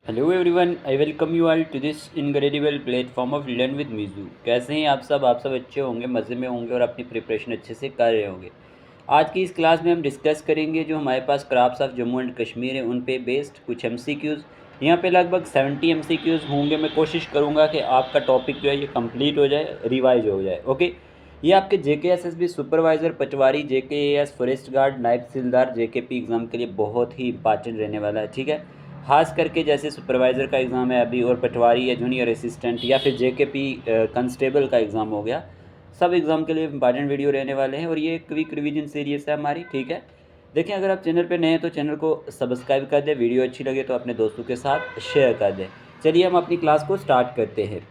Hello everyone, I welcome you all to this incredible platform of learn with मीजू। कैसे हैं आप सब अच्छे होंगे, मज़े में होंगे और अपनी प्रिपरेशन अच्छे से कर रहे होंगे। आज की इस क्लास में हम डिस्कस करेंगे जो हमारे पास crafts of Jammu and Kashmir है उन पे बेस्ड कुछ एमसीक्यूज़। यहाँ पे लगभग 70 एमसीक्यूज़ होंगे। मैं कोशिश करूँगा कि आपका टॉपिक जो है ये कंप्लीट हो जाए, रिवाइज हो जाए। ओके, ये आपके JKSSB सुपरवाइज़र, पटवारी, JKAS फॉरेस्ट गार्ड, नायब तहसीलदार, JKP एग्ज़ाम के लिए बहुत ही इंपॉर्टेंट रहने वाला है। ठीक है, खास करके जैसे सुपरवाइज़र का एग्ज़ाम है अभी, और पटवारी या जूनियर असिस्टेंट या फिर JKP कांस्टेबल का एग्ज़ाम हो गया, सब एग्ज़ाम के लिए इंपॉर्टेंट वीडियो रहने वाले हैं। और ये क्विक रिवीजन सीरीज़ है हमारी। ठीक है, देखिए अगर आप चैनल पे नए हैं तो चैनल को सब्सक्राइब कर दें, वीडियो अच्छी लगे तो अपने दोस्तों के साथ शेयर कर दें। चलिए हम अपनी क्लास को स्टार्ट करते हैं।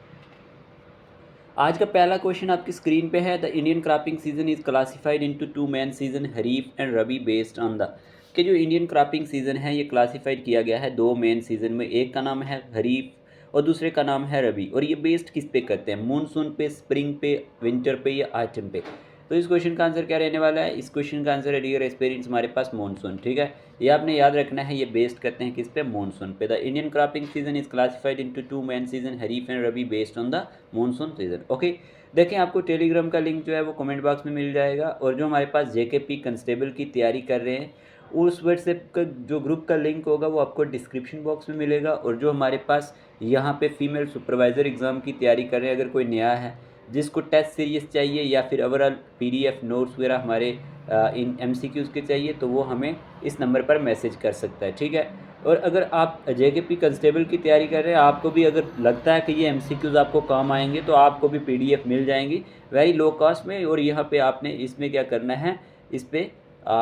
आज का पहला क्वेश्चन आपकी स्क्रीन पे है। The Indian cropping season is classified into two main season, kharif and rabi, based on the कि जो इंडियन क्रॉपिंग सीजन है ये क्लासिफाइड किया गया है दो मेन सीजन में। एक का नाम है खरीफ और दूसरे का नाम है रबी। और ये बेस्ड किस पे करते हैं? मूनसून पे, स्प्रिंग पे, विंटर पे या ऑटम पे? तो इस क्वेश्चन का आंसर क्या रहने वाला है? इस क्वेश्चन का आंसर है डियर एक्सपीरियंस हमारे पास मानसून। ठीक है, ये आपने याद रखना है। ये बेस्ड करते हैं किस पे? मानसून पे। The Indian cropping season is classified into two main season, kharif and rabi, based on the monsoon season. Okay, देखें आपको टेलीग्राम का लिंक जो है वो कमेंट बॉक्स में मिल जाएगा। और जो हमारे पास JKP कंस्टेबल की तैयारी कर रहे हैं उस व्हाट्सएप का जो ग्रुप का लिंक होगा वो आपको डिस्क्रिप्शन बॉक्स में मिलेगा। और जो हमारे पास यहाँ पे फीमेल सुपरवाइज़र एग्ज़ाम की तैयारी कर रहे हैं, अगर कोई नया है जिसको टेस्ट सीरीज चाहिए या फिर ओवरऑल PDF नोट्स वगैरह हमारे इन MCQs के चाहिए, तो वो हमें इस नंबर पर मैसेज कर सकता है। ठीक है, और अगर आप JKP कंस्टेबल की तैयारी कर रहे हैं, आपको भी अगर लगता है कि ये MCQs आपको काम आएंगे, तो आपको भी PDF मिल जाएंगी वेरी लो कॉस्ट में। और यहाँ पे आपने इसमें क्या करना है, इस पर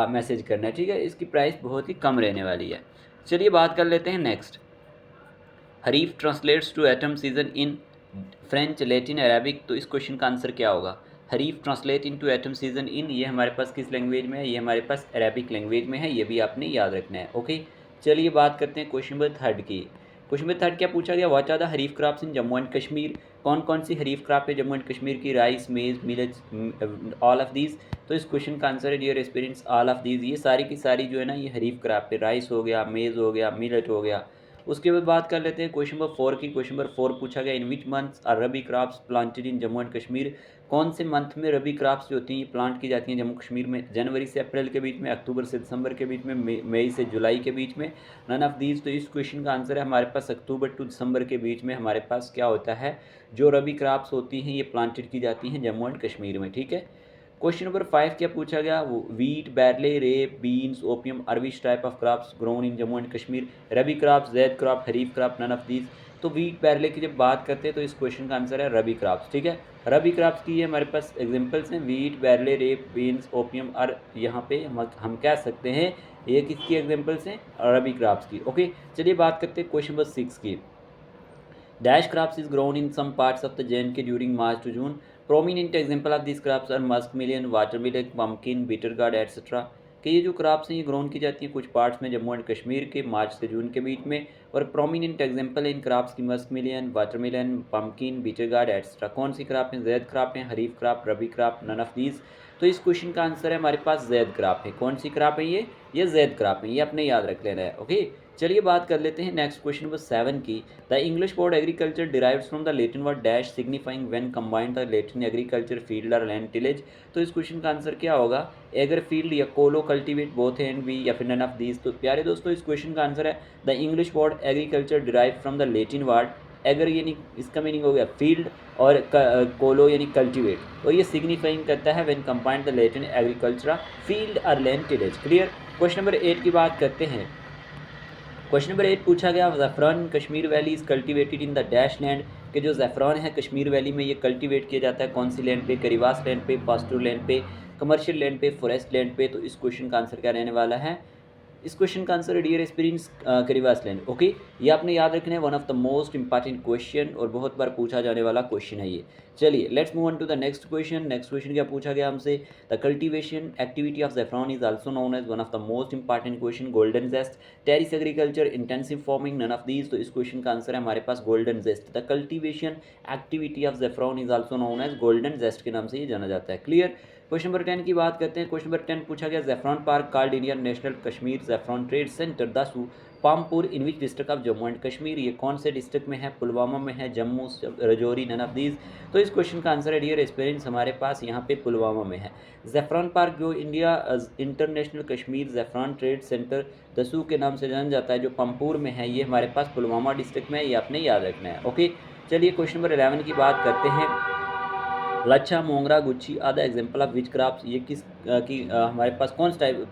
मैसेज करना है। ठीक है, इसकी प्राइस बहुत ही कम रहने वाली है। चलिए बात कर लेते हैं next. Kharif translates to autumn season in French, Latin, Arabic. तो इस क्वेश्चन का आंसर क्या होगा? Kharif translate into autumn season in, ये हमारे पास किस लैंग्वेज में है? ये हमारे पास अरेबिक लैंग्वेज में है। ये भी आपने याद रखना है। ओके, चलिए बात करते हैं क्वेश्चन नंबर थर्ड की। क्वेश्चन नंबर थर्ड क्या पूछा गया? What are the kharif crops in Jammu and Kashmir? कौन कौन सी खरीफ क्रॉप है जम्मू एंड कश्मीर की? राइस, मेज, मिलेट्स, ऑल ऑफ दीज। तो इस क्वेश्चन का आंसर है dear experience all of these. ये सारी की सारी जो है ना ये खरीफ क्रॉप है। राइस हो गया, मेज हो गया, मिलेट हो गया। उसके बाद बात कर लेते हैं क्वेश्चन नंबर 4 की। क्वेश्चन नंबर 4 पूछा गया in which months are rabi crops planted in Jammu and Kashmir? कौन से मंथ में रबी क्रॉप्स जो होती हैं ये प्लांट की जाती हैं जम्मू कश्मीर में? जनवरी से अप्रैल के बीच में, अक्टूबर से दिसंबर के बीच में, मई से जुलाई के बीच में, नन ऑफ दीज। तो इस क्वेश्चन का आंसर है हमारे पास अक्टूबर टू दिसंबर के बीच में हमारे पास क्या होता है, जो रबी क्रॉप्स होती हैं ये प्लांटेड की जाती हैं जम्मू एंड कश्मीर में। ठीक है, क्वेश्चन नंबर 5 क्या पूछा गया? Wheat, barley, rape, beans, opium are which type of crops grown in Jammu and Kashmir? Rabi crops, zaid crop, kharif crop, none of these. तो वीट, बैरले की जब बात करते हैं तो इस क्वेश्चन का आंसर है रबी क्रॉप्स। ठीक है, रबी क्रॉप्स की ये हमारे पास एग्जांपल्स हैं wheat, barley, rape, beans, opium. और यहाँ पे हम कह सकते हैं ये किसकी एग्जांपल्स हैं? रबी क्रॉप्स की। ओके, चलिए बात करते हैं क्वेश्चन नंबर 6 की। Dash crops is grown in some parts of the JNK during March to June. Prominent example of these crops are muskmelon, watermelon, pumpkin, bitter gourd, etc. कि ये जो क्रॉप्स हैं ये ग्रोन की जाती हैं कुछ पार्ट्स में जम्मू एंड कश्मीर के मार्च से जून के बीच में। और प्रोमिनेंट एग्जांपल है इन क्रॉप्स की muskmelon, watermelon, pumpkin, bitter gourd etcetera. कौन सी क्रॉप है? जैद क्रॉप है, kharif crop, rabi crop, none of these. तो इस क्वेश्चन का आंसर है हमारे पास जैद क्रॉप है। कौन सी क्रॉप है ये जैद क्रॉप है। ये अपने याद रख लेना है। ओके, चलिए बात कर लेते हैं नेक्स्ट क्वेश्चन नंबर 7 की। The English word agriculture derives from the Latin word dash signifying when combined the Latin agriculture field और लैंड टिलेज। तो इस क्वेश्चन का आंसर क्या होगा? एगर फील्ड या colo cultivate, both A and B, या फिर नन ऑफ दीज। तो प्यारे दोस्तों इस क्वेश्चन का आंसर है the English word agriculture derive from the Latin word ager, यानी इसका मीनिंग हो गया फील्ड, और कोलो यानी कल्टीवेट, और ये सिग्निफाइंग करता है when combined the Latin agriculture field और land tillage. Clear. Question number 8 की बात करते हैं। क्वेश्चन नंबर 8 पूछा गया ज़ैफ़रान Kashmir valley is cultivated in the dash land. कि जो ज़ैफ़रान है कश्मीर वैली में ये कल्टीवेट किया जाता है कौन सी लैंड पे? करीवास लैंड पे, पास्टूर लैंड पे, कमर्शियल लैंड पे, फॉरेस्ट लैंड पे। तो इस क्वेश्चन का आंसर क्या रहने वाला है? इस क्वेश्चन का आंसर है डियर एक्सपीरियंस करीवास लैंड। ओके, ये आपने याद रखना है, one of the most important question और बहुत बार पूछा जाने वाला क्वेश्चन है ये। चलिए let's move on to the next question. Next question क्या पूछा गया हमसे? द कल्टीवेशन एक्टिविटी ऑफ ज़ैफ़रान is also known as one of the most important question golden zest, terrace agriculture, intensive farming, none of these. तो इस question का answer है हमारे पास golden zest. The cultivation activity of ज़ैफ़रान is also known as golden zest के नाम से ये जाना जाता है। क्लियर। क्वेश्चन नंबर 10 की बात करते हैं। क्वेश्चन नंबर 10 पूछा गया ज़ैफ़रॉन park called Indian national Kashmir ज़ैफ़रॉन trade centre Dusu Pampore in which district of Jammu and Kashmir, ये कौन से डिस्ट्रिक्ट में है? पुलवामा में है, Jammu, Rajouri, none of these. तो इस क्वेश्चन का आंसर है डियर एस्पिरेंट्स हमारे पास यहाँ पे पुलवामा में है। ज़ैफ़रॉन पार्क जो इंडिया इंटरनेशनल कश्मीर ज़ैफ़रॉन ट्रेड सेंटर दसू के नाम से जाना जाता है, जो पामपुर में है, ये हमारे पास पुलवामा डिस्ट्रिक्ट में है, ये आपने याद रखना है। ओके, चलिए क्वेश्चन नंबर 11 की बात करते हैं। लच्छा, मोंगरा, गुच्छी आदि एग्जाम्पल ऑफ विच क्रॉप्स, ये किस हमारे पास कौन सा टाइप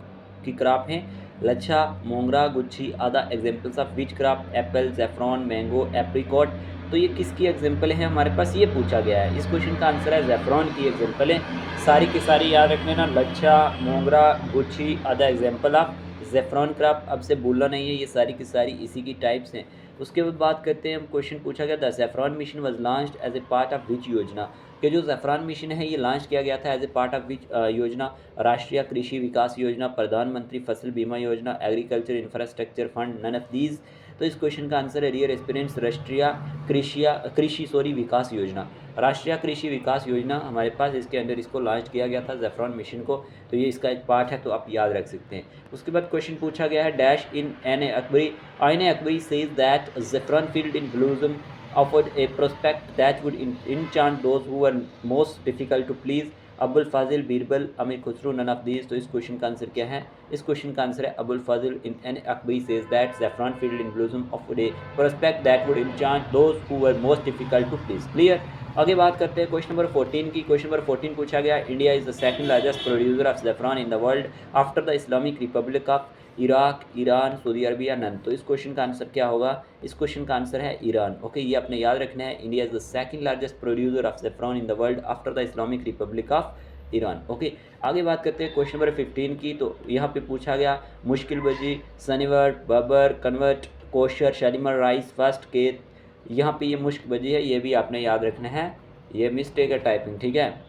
की क्रॉप हैं? लच्छा, मोंगरा, गुच्छी आदि examples of which crop? Apple, ज़ैफ़रॉन, मैंगो, एप्रिकॉट। तो ये किसकी एग्जाम्पल है हमारे पास? ये पूछा गया है। इस क्वेश्चन का आंसर है ज़ैफ़रॉन की एग्जाम्पल है। सारी की सारी याद रख लेना, लच्छा, मोंगरा, गुच्छी आदि एग्जाम्पल ऑफ ज़ैफ़रॉन क्रॉप। अब से भूलना नहीं है, ये सारी की सारी इसी की टाइप्स हैं। उसके बाद बात करते हैं हम, क्वेश्चन पूछा गया द ज़ैफ़रॉन mission was launched as a part of which योजना, कि जो ज़ैफ़रॉन मिशन है ये लॉन्च किया गया था as a part of which योजना? Rashtriya Krishi Vikas Yojana, Pradhan Mantri Fasal Bima Yojana, agriculture infrastructure fund, none of these. तो इस क्वेश्चन का आंसर है डियर एस्पिरेंट्स राष्ट्रीय कृषि विकास योजना। राष्ट्रीय कृषि विकास योजना हमारे पास, इसके अंदर इसको लॉन्च किया गया था ज़ैफ़रॉन मिशन को, तो ये इसका एक पार्ट है, तो आप याद रख सकते हैं। उसके बाद क्वेश्चन पूछा गया है dash in Ain Akbari Ain Akbari says that ज़ैफ़रॉन field in blossom offered a prospect that would enchant those who were most difficult to please. Abul Fazl, Birbal, Amir Khusro, none of these. तो इस क्वेश्चन का आंसर क्या है? इस क्वेश्चन का आंसर है Abul Fazl in Ain Akbari says that ज़ैफ़रॉन field in blossom offered a prospect that would enchant those who were most difficult to please. Clear. आगे बात करते हैं क्वेश्चन नंबर 14 की। क्वेश्चन नंबर 14 पूछा गया India is the second largest producer of ज़ैफ़रॉन in the world after the Islamic republic of Iraq, Iran, Saudi Arabia, none. तो इस क्वेश्चन का आंसर क्या होगा? इस क्वेश्चन का आंसर है ईरान। ओके, ये आपने याद रखना है। India is the second largest producer of ज़ैफ़रॉन in the world after the Islamic republic of Iran. Okay, आगे बात करते हैं क्वेश्चन नंबर 15 की। तो यहाँ पे पूछा गया मुश्किल बजी, सनीवर्ट, बबर, कन्वर्ट, कोशर, शालीमार राइस, फर्स्ट के। यहाँ पे ये मुश्क बजी है, ये भी आपने याद रखना है, ये मिस्टेक है टाइपिंग, ठीक है।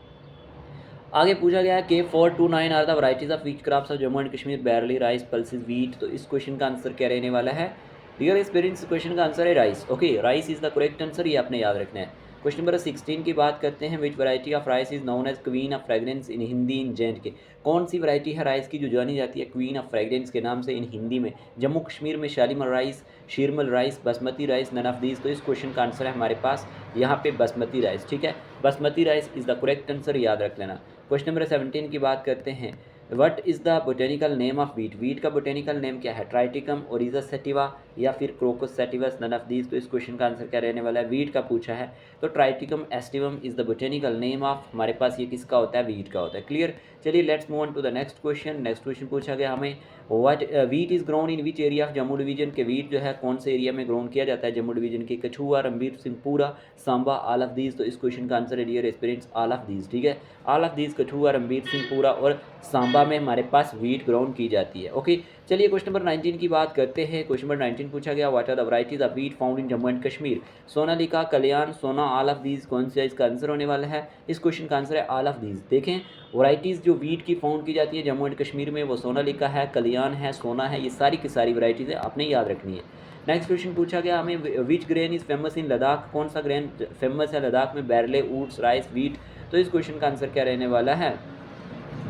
आगे पूछा गया है के 429 are the varieties of wheat crops of Jammu and Kashmir, barley, rice, pulses, wheat. तो इस क्वेश्चन का आंसर क्या रहने वाला है? डियर एस्पिरेंट्स, क्वेश्चन का आंसर है rice. Okay, rice is the correct answer, ये आपने याद रखना है। क्वेश्चन नंबर 16 की बात करते हैं which variety of rice is known as queen of fragrance in Hindi in J&K। कौन सी वैरायटी है राइस की जो जानी जाती है क्वीन ऑफ फ्रेगरेंस के नाम से इन हिंदी में? जम्मू कश्मीर में Shalimar rice, Sheermal rice, basmati rice, none of these. तो इस क्वेश्चन का आंसर है हमारे पास यहाँ पे बासमती राइस, ठीक है। Basmati rice is the correct answer, याद रख लेना। क्वेश्चन नंबर 17 की बात करते हैं what is the botanical name of wheat. Wheat का बोटेनिकल नेम क्या है? ट्राइटिकम, ओरिजा सेटिवा या फिर Crocus sativus, none of these. तो इस क्वेश्चन का आंसर क्या रहने वाला है? वीट का पूछा है, तो Triticum aestivum is the botanical name of, हमारे पास ये किसका होता है? वीट का होता है। क्लियर। चलिए let's move on to the next question. Next question पूछा गया हमें what wheat is grown in which area of Jammu division, के वीट जो है कौन से एरिया में ग्रोन किया जाता है जम्मू डिवीजन के? Kathua, Ranbir Singhpura, Samba, all of these. तो इस क्वेश्चन का आंसर है dear aspirants all of these, ठीक है। All of these, Kathua, Ranbir Singhpura और सांबा में हमारे पास वीट ग्रोन की जाती है। ओके, चलिए क्वेश्चन नंबर 19 की बात करते हैं। क्वेश्चन नंबर 19 पूछा गया what are the varieties of wheat found in Jammu and Kashmir. Sonalika, Kalyan, Sona, all of these. कौन सा इसका आंसर होने वाला है? इस क्वेश्चन का आंसर है ऑल ऑफ दीज। देखें, वैरायटीज़ जो वीट की फाउंड की जाती है जम्मू एंड कश्मीर में, वो सोनालिका है, कल्याण है, सोना है, ये सारी की सारी वैरायटीज़ है, आपने याद रखनी है। नेक्स्ट क्वेश्चन पूछा गया हमें which grain is famous in Ladakh. कौन सा ग्रेन फेमस है लद्दाख में? Barley, oats, rice, wheat. तो इस क्वेश्चन का आंसर क्या रहने वाला है?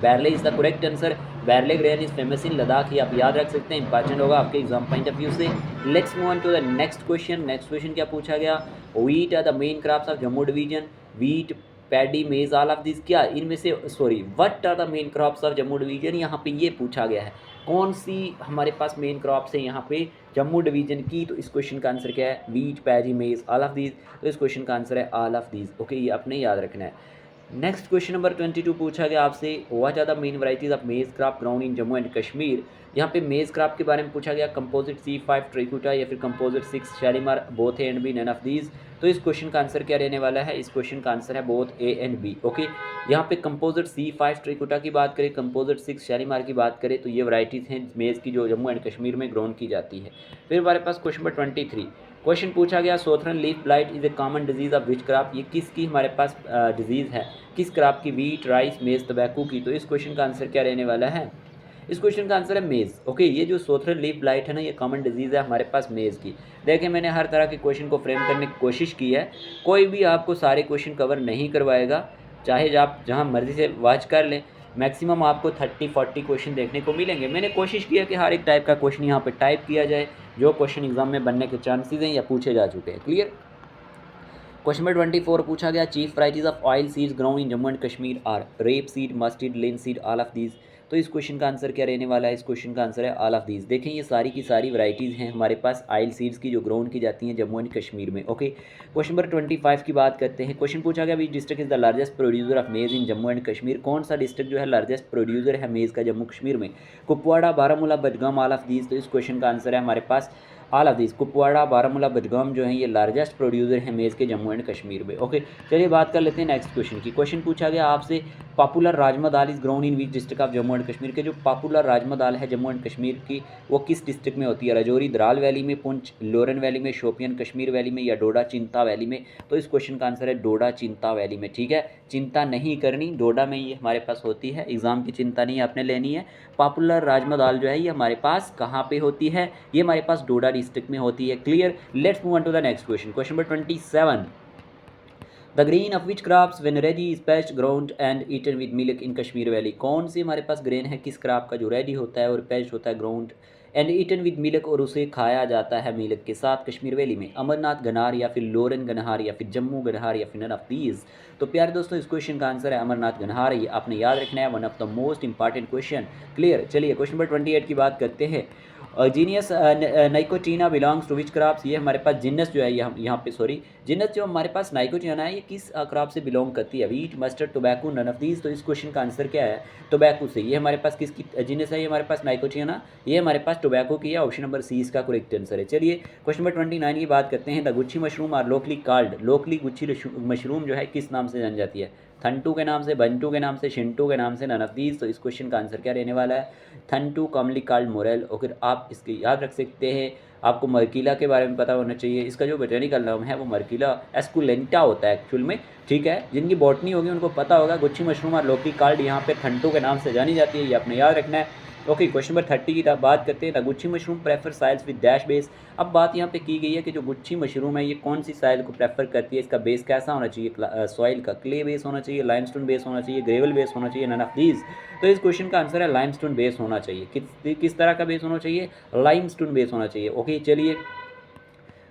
Barley is the correct answer. Barley grain is famous in Ladakh, ये आप याद रख सकते हैं, इंपॉर्टेंट होगा आपके एग्जाम पॉइंट ऑफ व्यू से। Let's move on to the next question. Next question क्या पूछा गया? Wheat are the main crops of Jammu division. Wheat, paddy, maize, all of this. क्या इनमें से, sorry, what are the main crops of Jammu division, यहाँ पे ये पूछा गया है। कौन सी हमारे पास मेन क्रॉप्स है यहाँ पे जम्मू डिवीजन की? तो इस क्वेश्चन का आंसर क्या है? Wheat, paddy, maize, all of these. तो इस क्वेश्चन का आंसर है ऑल ऑफ दीज। ओके, ये आपने याद रखना है। नेक्स्ट क्वेश्चन नंबर 22 पूछा गया आपसे what are the main varieties of maize crop ground in Jammu and Kashmir. यहाँ पे मेज क्रॉप के बारे में पूछा गया, कंपोजिट C5 ट्रिकुटा या फिर composite 6 Shalimar, both A and B, none of these. तो इस क्वेश्चन का आंसर क्या रहने वाला है? इस क्वेश्चन का आंसर है both A and B. Okay, यहाँ पे कंपोजिट C5 ट्रिकुटा की बात करें, कंपोजिट 6 शालीमार की बात करें, तो ये वैरायटीज़ हैं मेज़ की जो जम्मू एंड कश्मीर में ग्रोन की जाती है। फिर हमारे पास क्वेश्चन नंबर 23 क्वेश्चन पूछा गया southern leaf blight is a common disease of which crop. ये किसकी हमारे पास डिजीज़ है? किस क्रॉप की? वीट, राइस, मेज़, तंबाकू की। तो इस क्वेश्चन का आंसर क्या रहने वाला है? इस क्वेश्चन का आंसर है मेज़। ओके, ये जो सोथरन लीफ ब्लाइट है ना, ये कॉमन डिजीज़ है हमारे पास मेज़ की। देखिए, मैंने हर तरह के क्वेश्चन को फ्रेम करने की कोशिश की है, कोई भी आपको सारे क्वेश्चन कवर नहीं करवाएगा। चाहे आप जहाँ मर्ज़ी से वॉच कर लें, मैक्सिमम आपको 30-40 क्वेश्चन देखने को मिलेंगे। मैंने कोशिश की है कि हर एक टाइप का क्वेश्चन यहाँ पे टाइप किया जाए, जो क्वेश्चन एग्ज़ाम में बनने के चांसेस हैं या पूछे जा चुके हैं। क्लियर? क्वेश्चन नंबर 24 पूछा गया, chief varieties of oil seeds grown in Jammu and Kashmir are rapeseed, mustard, linseed, all of these. तो इस क्वेश्चन का आंसर क्या रहने वाला है? इस क्वेश्चन का आंसर है ऑल ऑफ दीज। देखें ये सारी की सारी वराइटीज़ हैं हमारे पास ऑयल सीड्स की, जो ग्रोन की जाती हैं जम्मू एंड कश्मीर में। ओके, क्वेश्चन नंबर 25 की बात करते हैं। क्वेश्चन पूछा गया, which district is the largest producer of मेज़ इन जम्मू एंड कश्मीर। कौन सा डिस्ट्रिक्ट जो है लार्जेस्ट प्रोड्यूसर है मेज़ का जम्मू कश्मीर में? Kupwara, Baramulla, Budgam, all of these. तो इस क्वेश्चन का आंसर है हमारे पास all of this. Kupwara, Baramulla, Budgam जो है ये लार्जेस्ट प्रोड्यूसर हैं मेज़ के जम्मू एंड कश्मीर में। ओके, चलिए बात कर लेते हैं नेक्स्ट क्वेश्चन की। क्वेश्चन पूछा गया आपसे, popular rajma dal is grown in which district of Jammu and Kashmir. के जो पॉपुलर राजमा दाल है जम्मू एंड कश्मीर की, वो किस डिस्ट्रिक्ट में होती है? राजौरी, द्राल वैली में, पुंछ, लोरन वैली में, शोपियन कश्मीर वैली में, या डोडा चिंता वैली में। तो इस क्वेश्चन का आंसर है डोडा चिंता वैली में। ठीक है, चिंता नहीं करनी, डोडा में ये हमारे पास होती है, एग्ज़ाम की चिंता नहीं आपने लेनी है। पॉपुलर राजमा दाल जो है ये हमारे पास कहाँ पे होती है? ये हमारे पास डोडा डिस्ट्रिक्ट में होती है। Clear? Let's move on to the next question. Question number 27, the grain of which crops when ready is parched, ground and eaten with milk in Kashmir valley. कौन सी हमारे पास ग्रेन है, किस क्रॉप का जो रेडी होता है और पैच्ड होता है, ground and eaten with milk, और उसे खाया जाता है मिल्क के साथ कश्मीर वैली में? अमरनाथ गनहार, या फिर लोरन गनहार, या फिर जम्मू गनहार, या फिर नन ऑफ दीज। तो प्यारे दोस्तों इस क्वेश्चन का आंसर है अमरनाथ गनहार। ये आपने याद रखना है, one of the most important question. Clear? चलिए क्वेश्चन नंबर 28 की बात करते हैं। Genus nicotiana belongs to which crops. ये हमारे पास जिनस जो है यहाँ पे सॉरी जिनस जो हमारे पास नाइकोटीना है ये किस क्रॉप से बिलोंग करती है? Wheat, mustard, tobacco, none of these. तो इस क्वेश्चन का आंसर क्या है? टोबैको से। ये हमारे पास किसकी जिनस है? ये हमारे पास नाइकोटीना, ये हमारे पास टोबैको की है। ऑप्शन नंबर सी इसका करेक्ट आंसर है। चलिए क्वेश्चन नंबर 29 की बात करते हैं। The gucchi mushroom are locally called, locally gucchi mushroom जो है किस नाम से जानी जाती है? थंटू के नाम से, बंटू के नाम से, शिंटू के नाम से, नन ऑफ दीज। तो इस क्वेश्चन का आंसर क्या रहने वाला है? थंटू, कॉमनली कॉल्ड मोरेल। और आप इसके याद रख सकते हैं, आपको मर्कीला के बारे में पता होना चाहिए। इसका जो बोटेनिकल नाम है वो मर्कीला एस्कुलेंटा होता है एक्चुअल में। ठीक है, जिनकी बॉटनी होगी उनको पता होगा। गुच्छी मशरूम और लोकली कॉल्ड यहाँ पे थंटू के नाम से जानी जाती है, ये आपने याद रखना है। ओके, क्वेश्चन नंबर 30 की बात करते हैं। The gucchi mushroom prefer soils with dash base. अब बात यहाँ पे की गई है कि जो गुच्छी मशरूम है ये कौन सी साइल को प्रेफर करती है, इसका बेस कैसा होना चाहिए? सॉइल का क्ले बेस होना चाहिए, लाइमस्टोन बेस होना चाहिए, ग्रेवल बेस होना चाहिए, नन ऑफ दीज। तो इस क्वेश्चन का आंसर है लाइमस्टोन बेस होना चाहिए। किस तरह का बेस होना चाहिए? लाइमस्टोन बेस होना चाहिए। ओके, चलिए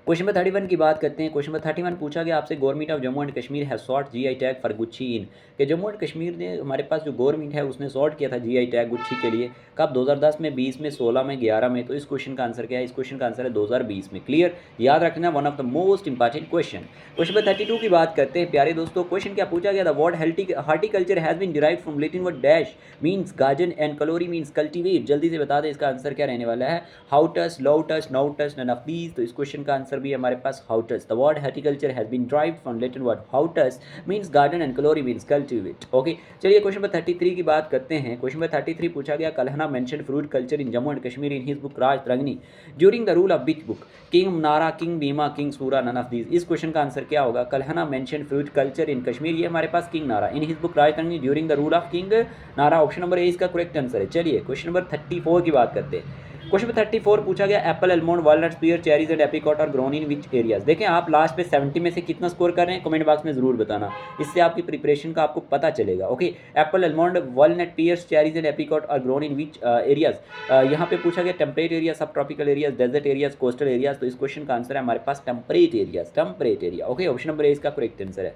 क्वेश्चन नंबर 31 की बात करते हैं। क्वेश्चन नंबर 31 पूछा गया आपसे, government of Jammu and Kashmir has sought GI tag for gucchi in. कि जम्मू एंड कश्मीर ने हमारे पास जो गवर्नमेंट है उसने सॉट किया था जीआई टैग गुच्छी के लिए। कब? 2010 में, 20 में, 16 में, 11 में। तो इस क्वेश्चन का आंसर क्या है? इस क्वेश्चन का आंसर है 2020 में। क्लियर? याद रखना, one of the most important question. Question number 32 की बात करते हैं प्यारे दोस्तों। क्वेश्चन क्या पूछा गया? The word horticulture has been derived from Latin word dash means garden and colere means cultivate. जल्दी से बता दें इसका आंसर क्या रहने वाला है? Hortus, lotus, nautus, none of these. तो इस क्वेश्चन का आंसर भी हमारे पास hortus. The word horticulture has been derived from Latin word hortus means garden and colere means cultivate. Okay, चलिए क्वेश्चन नंबर 33 की बात करते हैं। क्वेश्चन नंबर 33 पूछा गया, Kalhana mention fruit culture in Jammu and Kashmir in his book Rajatarangini during the rule of which book? King Nara, king Bhima, king Sura, none of these. इस question का answer क्या होगा? Kalhana mention fruit culture in Kashmir, ये हमारे पास king Nara, in his book Rajatarangini during the rule of king Nara. Option number A इसका correct answer है। चलिए क्वेश्चन नंबर 34 की बात करते हैं। क्वेश्चन नंबर 34 पूछा गया, apple, almond, walnuts, pear, cherries and apricot are grown in which areas. देखें आप लास्ट पे 70 में से कितना स्कोर कर रहे हैं, कमेंट बॉक्स में जरूर बताना, इससे आपकी प्रिपरेशन का आपको पता चलेगा। Okay, apple, almond, walnut, pears, cherries and apricot are grown in which areas. यहाँ पे पूछा गया temperate area, subtropical areas, desert areas, coastal areas. तो इस क्वेश्चन का आंसर है हमारे पास temperate areas, temperate area. Okay, option number A इसका करेक्ट आंसर है।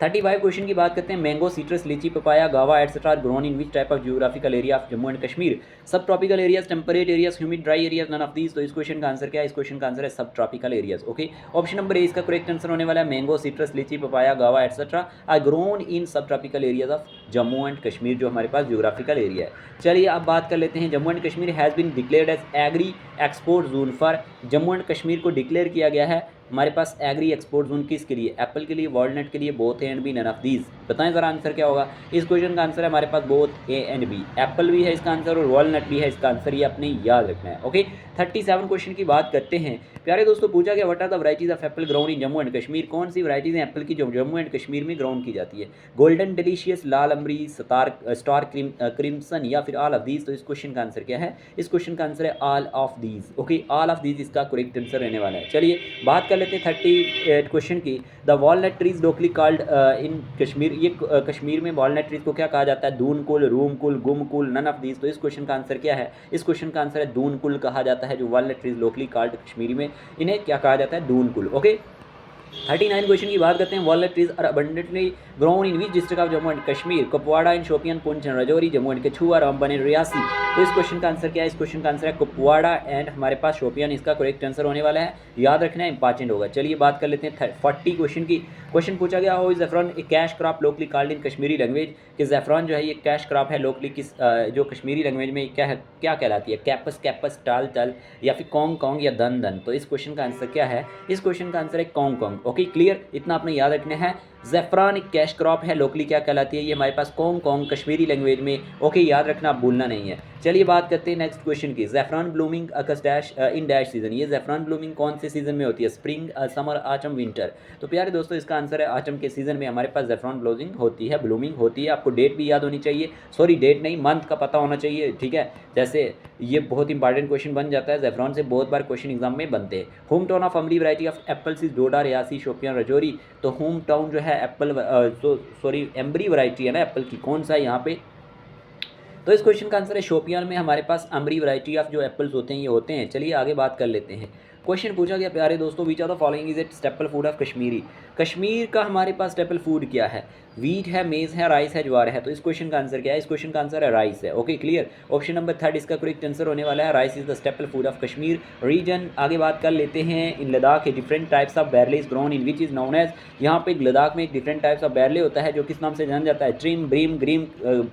35 क्वेश्चन की बात करते हैं। Mango, citrus, lychee, papaya, guava etcetera grown in which type of geographical area of Jammu and Kashmir? Subtropical areas, temperate areas, humid dry areas, none of these. तो इस question का answer क्या है? इस क्वेश्चन का आंसर है सब tropical areas. Okay, option number A इसका करेक्ट आंसर होने वाला है। Mango, citrus, lychee, papaya, guava etcetera are grown इन सब tropical areas of Jammu and Kashmir, जो हमारे पास जियोग्राफिकल एरिया है। चलिए अब बात कर लेते हैं। Jammu and Kashmir has been declared as agri export zone for. Jammu and Kashmir को डिक्लेयर किया गया है हमारे पास एग्री एक्सपोर्ट जोन किसके लिए? एप्पल के लिए, वॉलनट के लिए, both A and B, none of these. बताएं ज़रा आंसर क्या होगा? इस क्वेश्चन का आंसर है हमारे पास both A and B. Apple भी है इसका आंसर और वॉलनट भी है इसका आंसर, ये आपने याद रखना है। ओके, 37 क्वेश्चन की बात करते हैं। प्यारे दोस्तों पूछा गया, what are the varieties of apple grown in Jammu and Kashmir? कौन सी वैराइटीज हैं एप्पल की जो जम्मू एंड कश्मीर में ग्रोन की जाती है? गोल्डन, डिलीशियस, लाल अमरी, स्टार क्रिम्सन, या फिर ऑल ऑफ दीज। तो इस क्वेश्चन का आंसर क्या है? इस क्वेश्चन का आंसर है all of these. Okay, all of these इसका करेक्ट आंसर रहने वाला है। चलिए बात कर लेते हैं 38 क्वेश्चन की। The walnut trees locally called इन कश्मीर ये कश्मीर में वॉलनट ट्रीज को क्या कहा जाता है? दून कुल, रूम कुल, गुम कुल, नन ऑफ दीज। तो इस क्वेश्चन का आंसर क्या है? इस क्वेश्चन का आंसर है दून कुल कहा जाता है, जो walnut trees locally called Kashmiri में इन्हें क्या कहा जाता है? दून कुल। ओके, 39 क्वेश्चन की बात करते हैं। Walnut trees are abundantly grown in which district of Jammu and Kashmir? Kupwara in Shopian, Poonch and Rajouri, Jammu and Kathua, Ramban and Reasi. तो इस क्वेश्चन का आंसर क्या है? इस क्वेश्चन का आंसर है कुपवाड़ा एंड हमारे पास शोपियान इसका करेक्ट आंसर होने वाला है। याद रखना है, इंपॉर्टेंट होगा। चलिए बात कर लेते हैं 40 क्वेश्चन की। क्वेश्चन पूछा गया, हाउ इज ज़ैफ़रान a cash crop locally called in Kashmiri language? कि ज़ैफ़रान जो है ये कैश क्रॉप है लोकली किस जो कश्मीरी लैंग्वेज में क्या कहलाती है? कैपस कैपस, टाल टल, या फिर कौंग कौंग, या दन दन। तो इस क्वेश्चन का आंसर क्या है? इस क्वेश्चन का आंसर है कौंग कौंग। ओके, क्लियर, इतना आपने याद रखना है। ज़ैफ़रान एक कैश क्रॉप है, लोकली क्या कहलाती है? ये हमारे पास कौंग कौंग कश्मीरी लैंग्वेज में। ओके, याद रखना, आप भूलना नहीं है। चलिए बात करते हैं नेक्स्ट क्वेश्चन की। ज़ैफ़रान blooming occurs dash in dash season? ये ज़ैफ़रान ब्लूमिंग कौन से सीजन में होती है? Spring, summer, autumn, winter. तो प्यारे दोस्तों, इसका आंसर है आचम के सीजन में हमारे पास ज़ैफ़रान ब्लूमिंग होती है, ब्लूमिंग होती है। आपको डेट भी याद होनी चाहिए, सॉरी डेट नहीं, मंथ का पता होना चाहिए, ठीक है। जैसे ये बहुत इंपॉर्टेंट क्वेश्चन बन जाता है, ज़ैफ़रान से बहुत बार क्वेश्चन एग्जाम में बनते हैं। होम टाउन ऑफ अमली वैरायटी ऑफ एप्पल्स इज डोडा, रियासी, शोपियान, राजौरी। तो होम टाउन जो है एप्पल सॉरी एम्बरी वैरायटी है ना एप्पल की, कौन सा है यहाँ पे? तो इस क्वेश्चन का आंसर है शोपियान में हमारे पास अमरी वैरायटी ऑफ जो एप्पल्स होते हैं ये होते हैं। चलिए आगे बात कर लेते हैं। क्वेश्चन पूछा गया प्यारे दोस्तों, which are the following is it staple food of Kashmiri? Kashmir का हमारे पास स्टेपल फूड क्या है? वीट है, मेज़ है, राइस है, ज्वार है। तो इस क्वेश्चन का आंसर क्या है? इस क्वेश्चन का आंसर है राइस है। Okay, clear. ऑप्शन नंबर 3 इसका करेक्ट आंसर होने वाला है। Rice is the staple food of Kashmir region. आगे बात कर लेते हैं। In Ladakh different types of barley is grown in which is known as? यहाँ पे लद्दाख में एक डिफरेंट टाइप्स ऑफ बैरले होता है जो किस नाम से जाना जाता है? Trim, bream, grim,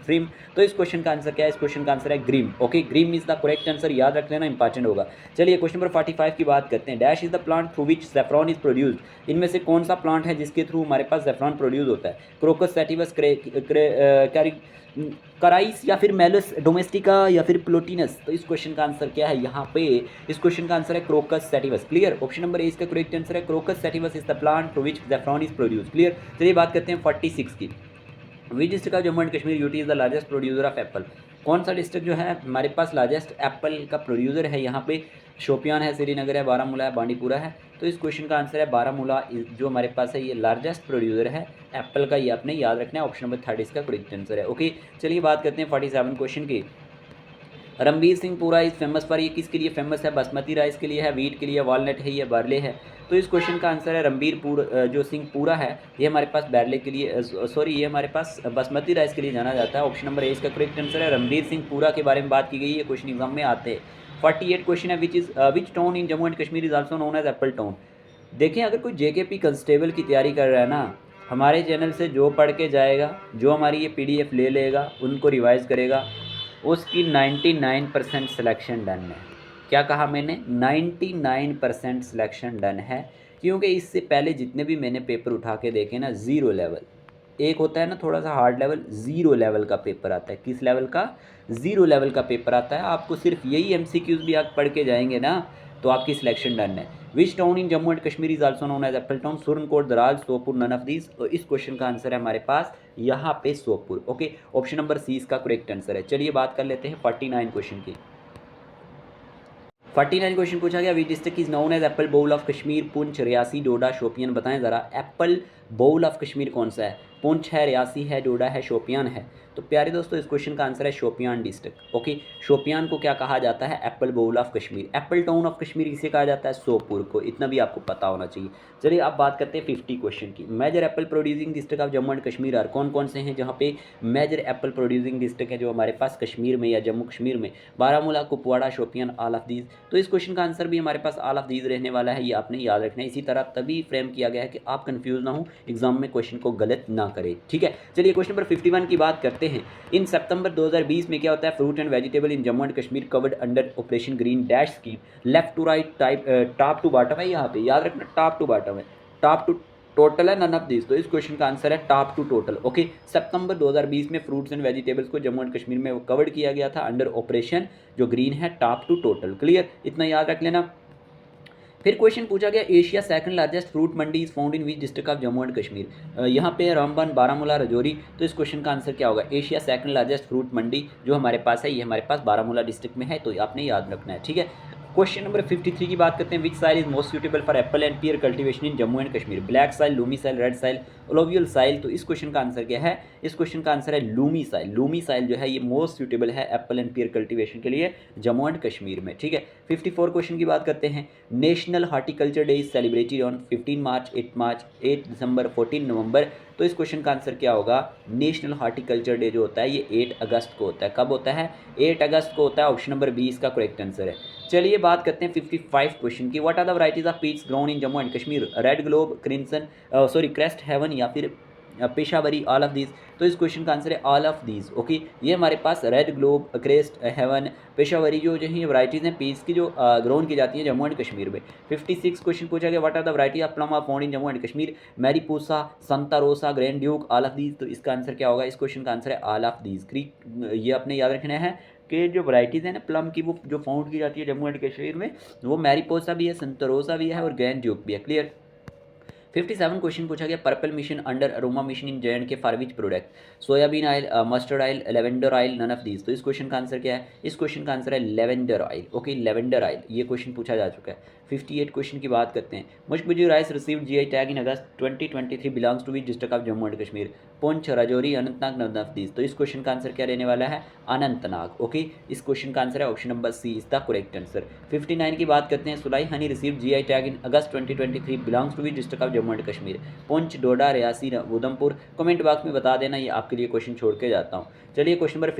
frim. तो इस क्वेश्चन का आंसर क्या है? इस क्वेश्चन का आंसर है grim. Okay, grim is the correct answer, याद रख लेना, इंपॉर्टेंट होगा। चलिए क्वेश्चन नंबर 45 की बात करते हैं। Dash is the plant through which zafran is produced? इनमें से कौन सा प्लांट है जिसके थ्रू हमारे पास ज़ैफ़रान प्रोड्यूस होता है? क्रोकस सैटिवस, कराइस, या फिर मेलस डोमेस्टिका, या फिर प्लोटिनस। तो इस क्वेश्चन का आंसर क्या है यहाँ पे? इस क्वेश्चन का आंसर है crocus sativus. Clear, option number A इसका करेक्ट आंसर है crocus sativus is the plant through which zafran is produce. Clear. चलिए बात करते हैं 46 की। Which district of Jammu and Kashmir UT is the largest producer of apple? कौन सा डिस्ट्रिक्ट जो है हमारे पास लार्जेस्ट एप्पल का प्रोड्यूसर है? यहाँ पे शोपियान है, श्रीनगर है, बारामूला है, बांडीपुरा है। तो इस क्वेश्चन का आंसर है बारामूला जो हमारे पास है ये लार्जेस्ट प्रोड्यूसर है एप्पल का, ये आपने याद रखना है। ऑप्शन नंबर 3 इसका करेक्ट आंसर है। ओके, चलिए बात करते हैं 47 क्वेश्चन की। रणबीर सिंह पूरा इस फेमस पर, ये किसके लिए फेमस है? बासमती राइस के लिए है, वीट के लिए, वॉलनट है, या बार्ले है? तो इस क्वेश्चन का आंसर है रणबीर जो सिंह पूरा है ये हमारे पास बार्ले के लिए सॉरी ये हमारे पास बासमती राइस के लिए जाना जाता है। ऑप्शन नंबर ए इसका करेक्ट आंसर है। रणबीर सिंह पूरा के बारे में बात की गई है, क्वेश्चन एग्जाम में आते हैं। 48 क्वेश्चन है, which town in Jammu and Kashmir is also known as apple town? देखें, अगर कोई जेकेपी कांस्टेबल की तैयारी कर रहा है ना, हमारे चैनल से जो पढ़ के जाएगा, जो हमारी ये पीडीएफ ले लेगा, उनको रिवाइज़ करेगा, उसकी 99% सिलेक्शन डन है। क्या कहा मैंने? 99% सिलेक्शन डन है, क्योंकि इससे पहले जितने भी मैंने पेपर उठा के देखे ना, ज़ीरो लेवल, एक होता है ना थोड़ा सा हार्ड लेवल, ज़ीरो लेवल का पेपर आता है। किस लेवल का? ज़ीरो लेवल का पेपर आता है। आपको सिर्फ यही एमसीक्यूज़ भी आप पढ़ के जाएंगे ना, तो आपकी सिलेक्शन डन है। Which town in Jammu and Kashmir is also known as apple town? Surankote, Daraz, Sopore, none of these. तो इस क्वेश्चन का आंसर है हमारे पास यहाँ पे Sopore. Okay, option number C इसका करेक्ट आंसर है। चलिए बात कर लेते हैं 49 क्वेश्चन की। 49 क्वेश्चन पूछा गया, which district is known as apple bowl of Kashmir? Poonch, Reasi, Doda, Shopian. बताएं ज़रा, एप्पल बोल ऑफ कश्मीर कौन सा है? पुंछ है, रियासी है, डोडा है, शोपियान है। तो प्यारे दोस्तों, इस क्वेश्चन का आंसर है शोपियान डिस्ट्रिक्ट। ओके, शोपियान को क्या कहा जाता है? Apple bowl of Kashmir. Apple town of Kashmir इसे कहा जाता है सोपुर को, इतना भी आपको पता होना चाहिए। चलिए अब बात करते हैं 50 क्वेश्चन की। Major apple producing district of Jammu and Kashmir are? कौन कौन से हैं जहाँ पे मेजर एप्पल प्रोड्यूसिंग डिस्ट्रिक्ट है जो हमारे पास कश्मीर में या जम्मू कश्मीर में? Baramulla, Kupwara, Shopian, all of these. तो इस क्वेश्चन का आंसर भी हमारे पास ऑल ऑफ दीज रहने वाला है, ये आपने याद रखना है। इसी तरह तभी फ्रेम किया गया है कि आप कंफ्यूज ना हो, एग्जाम में क्वेश्चन को गलत ना करें, ठीक है। चलिए क्वेश्चन नंबर 51 की बात करते हैं। इन सितंबर 2020 में क्या होता है? Fruit and vegetable in Jammu and Kashmir covered under operation green dash scheme. Left to right type, top to bottom है, यहाँ पे याद रखना टॉप टू बॉटम है, टॉप टू टोटल है, नन ऑफ दिस। तो इस क्वेश्चन का आंसर है टॉप टू टोटल। ओके, सितंबर 2020 में फ्रूट्स एंड वेजिटेबल्स को जम्मू एंड कश्मीर में कवर्ड किया गया था अंडर ऑपरेशन जो ग्रीन है, टॉप टू टोटल। क्लियर, इतना याद रख लेना। फिर क्वेश्चन पूछा गया, Asia second largest fruit Mandi is found in which district of Jammu and Kashmir? यहाँ पे रामबन, बारामूला, राजौरी। तो इस क्वेश्चन का आंसर क्या होगा? एशिया सेकंड लार्जेस्ट फ्रूट मंडी जो हमारे पास है ये हमारे पास बारामूला डिस्ट्रिक्ट में है, तो आपने याद रखना है, ठीक है। क्वेश्चन नंबर 53 की बात करते हैं, which soil is most suitable for apple and pear cultivation in Jammu and Kashmir, black soil, loamy soil, red soil, alluvial soil. तो इस क्वेश्चन का आंसर क्या है? इस क्वेश्चन का आंसर है लूमी साइल। लूमी साइल जो है ये मोस्ट सूटेबल है एप्पल एंड पियर कल्टीवेशन के लिए जम्मू एंड कश्मीर में, ठीक है। 54 क्वेश्चन की बात करते हैं, national horticulture day is celebrated on 15 मार्च, 8 मार्च, 8 दिसंबर, 14 नवंबर। तो इस क्वेश्चन का आंसर क्या होगा? नेशनल हॉर्टिकल्चर डे जो होता है ये 8 अगस्त को होता है। कब होता है? 8 अगस्त को होता है। ऑप्शन नंबर बी इसका करेक्ट आंसर है। चलिए बात करते हैं 55 क्वेश्चन की, what are the varieties of peach grown in Jammu and Kashmir, red globe, crimson crest haven या फिर पेशावरी, ऑल ऑफ दीज। तो इस क्वेश्चन का आंसर है ऑल ऑफ दीज, ओके। ये हमारे पास red globe, crest haven, Peshawari जो है वैराइटीज़ हैं पीस की जो ग्रोन की जाती है जम्मू एंड कश्मीर में। 56 क्वेश्चन पूछा गया, what are the variety of plum are found in Jammu and Kashmir, mariposa, santa rosa, grand duke, all of these. तो इसका आंसर क्या होगा? इस क्वेश्चन का आंसर है ऑल ऑफ दीज। ये आपने याद रखना है कि जो वैराइटीज़ हैं ना प्लम की वो जो फाउंड की जाती है जम्मू एंड कश्मीर में, वो मैरीपोसा भी है, संतरोसा भी है और ग्रैंड ड्यूक भी है। क्लियर। 57 क्वेश्चन पूछा गया, purple mission under aroma mission in J and K for which product, soybean oil, mustard oil, lavender oil, none of these. तो इस क्वेश्चन का आंसर क्या है? इस क्वेश्चन का आंसर है lavender oil, okay, lavender oil. ये क्वेश्चन पूछा जा चुका है। 58 क्वेश्चन की बात करते हैं, Mushkbudji rice received GI tag in August 2023 belongs to which district of Jammu and Kashmir, Poonch, Rajouri, Anantnag, none of these. तो इस क्वेश्चन का आंसर क्या रहने वाला है? अनंतनाग, ओके। इस क्वेश्चन का आंसर है option number C is the correct answer. 59 की बात करते हैं, Sulai honey received GI tag in August 2023 belongs to which district of Jammu and Kashmir, Poonch, Doda, Reasi, Udhampur. Comment box में बता देना, ये आपके लिए क्वेश्चन छोड़ के जाता हूँ। चलिए क्वेश्चन नंबर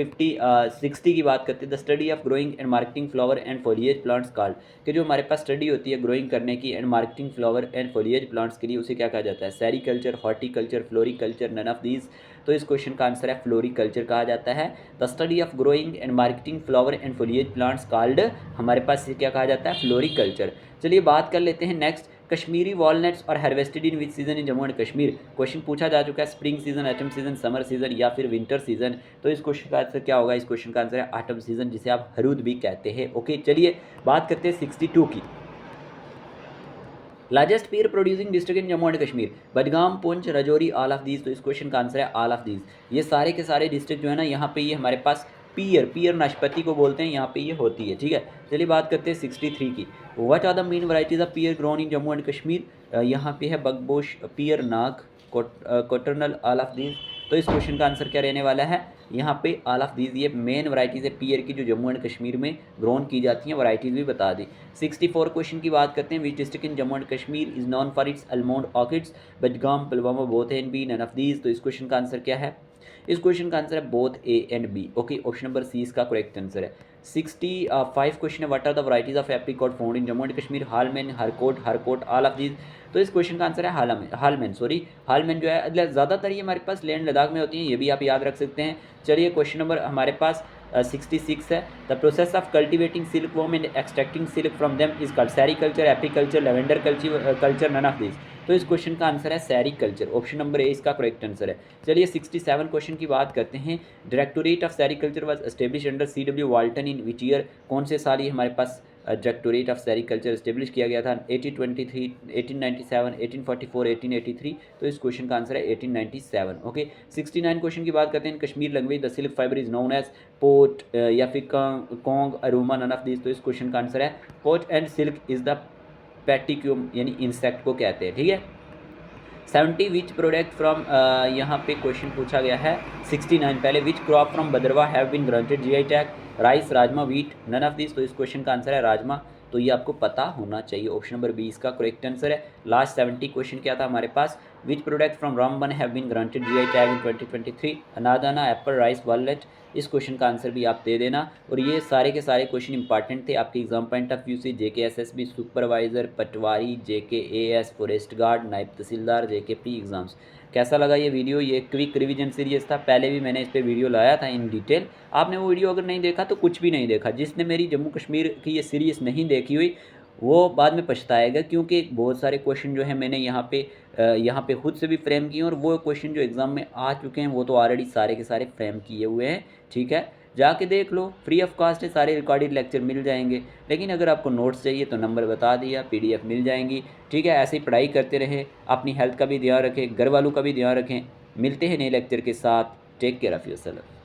60 की बात करते हैं, the study of growing and marketing flower and foliage plants called, कि जो हमारे पास स्टडी होती है ग्रोइंग करने की and marketing flower and foliage plants के लिए, उसे क्या कहा जाता है? Sericulture, horticulture, floriculture, none of these. तो इस क्वेश्चन का आंसर है फ्लोरिकल्चर कहा जाता है। The study of growing and marketing flower and foliage plants called, हमारे पास इसे क्या कहा जाता है? फ्लोरिकल्चर। चलिए बात कर लेते हैं नेक्स्ट, कश्मीरी वॉलनट्स और harvested in which season in Jammu and Kashmir. Question पूछा जा चुका है, spring season, autumn season, summer season या फिर विंटर सीजन। तो इस क्वेश्चन का आंसर क्या होगा? इस क्वेश्चन का आंसर है ऑटम सीजन, जिसे आप हरूद भी कहते हैं, ओके। चलिए बात करते हैं 62 की, largest peer producing district in Jammu and Kashmir, Budgam, Poonch, Rajouri, all of these. तो इस क्वेश्चन का आंसर है ऑल ऑफ दीज। ये सारे के सारे डिस्ट्रिक्ट जो है ना, यहाँ पे ये हमारे पास पीयर नाशपाती को बोलते हैं, यहाँ पे ये होती है, ठीक है। चलिए बात करते हैं 63 की, what are the main varieties of pear grown in Jammu and Kashmir. यहाँ पे है Bagbosh, pear, Nag, Kotarnal, all of these. तो इस क्वेश्चन का आंसर क्या रहने वाला है? यहाँ पे ऑल ऑफ दीज, ये मेन वैराइटीज़ है पीयर की जो जम्मू एंड कश्मीर में ग्रोन की जाती हैं, वैराइटीज़ भी बता दी। 64 क्वेश्चन की बात करते हैं, which district in Jammu and Kashmir is known for its almond orchards, Budgam, Pulwama, both A and B, none of these. तो इस क्वेश्चन का आंसर क्या है? इस क्वेश्चन का आंसर है both A and B, okay. Option number C इसका करेक्ट आंसर है। 65 क्वेश्न है, what are the varieties of apricot found in Jammu and Kashmir, Halman, Harcot, all of these. तो इस क्वेश्चन का आंसर है हालमेन जो है ज़्यादातर ये हमारे पास लेह लद्दाख में होती हैं, ये भी आप याद रख सकते हैं। चलिए क्वेश्चन नंबर हमारे पास 66 है, the process of cultivating silk worm and extracting silk from them is called sericulture, apiculture, lavender culture, none of this. तो इस क्वेश्चन का आंसर है सेरीकल्चर, ऑप्शन नंबर ए इसका करेक्ट आंसर है। चलिए 67 क्वेश्चन की बात करते हैं, directorate of sericulture was establish under CW Walton in which year, कौन से साल ये हमारे पास डायरेक्टोरेट ऑफ सेरीकल्चर एस्टेब्लिश किया गया था? 1823, 1897, 1844, 1883। तो इस क्वेश्चन का आंसर है 1897, ओके। 69 क्वेश्चन की बात करते हैं, Kashmir language the silk fiber is known as pot या फिर kong, aroma, none of this. तो इस क्वेश्चन का आंसर है pot and silk is the पैटिक्यूम, यानी इंसेक्ट को कहते हैं, ठीक है। 70 विच प्रोडक्ट फ्रॉम, यहाँ पे क्वेश्चन पूछा गया है 69 पहले, which crop from Bhaderwah have been granted GI tag, rice, rajma, wheat, none of this. तो इस क्वेश्चन का आंसर है राजमा, तो ये आपको पता होना चाहिए, ऑप्शन नंबर बी इसका करेक्ट आंसर है। लास्ट 70 क्वेश्चन क्या था हमारे पास, which product from Ramban have been granted GI tag in 2023, Anardana, apple, rice, walnut. इस क्वेश्चन का आंसर भी आप दे देना। और ये सारे के सारे क्वेश्चन इंपॉर्टेंट थे आपके एग्जाम पॉइंट ऑफ व्यू से, JKSSB सुपरवाइजर, पटवारी, JKAS फॉरेस्ट गार्ड, नायब तहसीलदार, JKP एग्जाम्स। कैसा लगा ये वीडियो? ये क्विक रिवीजन सीरीज था, पहले भी मैंने इस पर वीडियो लाया था इन डिटेल। आपने वो वीडियो अगर नहीं देखा तो कुछ भी नहीं देखा। जिसने मेरी जम्मू कश्मीर की ये सीरीज़ नहीं देखी हुई वो बाद में पछताएगा, क्योंकि बहुत सारे क्वेश्चन जो है मैंने यहाँ पे खुद से भी फ्रेम किए, और वो क्वेश्चन जो एग्ज़ाम में आ चुके हैं वो तो ऑलरेडी सारे के सारे फ्रेम किए हुए हैं, ठीक है। जाके देख लो, फ्री ऑफ कॉस्ट है, सारे रिकॉर्डेड लेक्चर मिल जाएंगे। लेकिन अगर आपको नोट्स चाहिए तो नंबर बता दिया, PDF मिल जाएंगी, ठीक है। ऐसे ही पढ़ाई करते रहें, अपनी हेल्थ का भी ध्यान रखें, घर वालों का भी ध्यान रखें। मिलते हैं नए लेक्चर के साथ, टेक केयर ऑफ़ योरसेल्फ।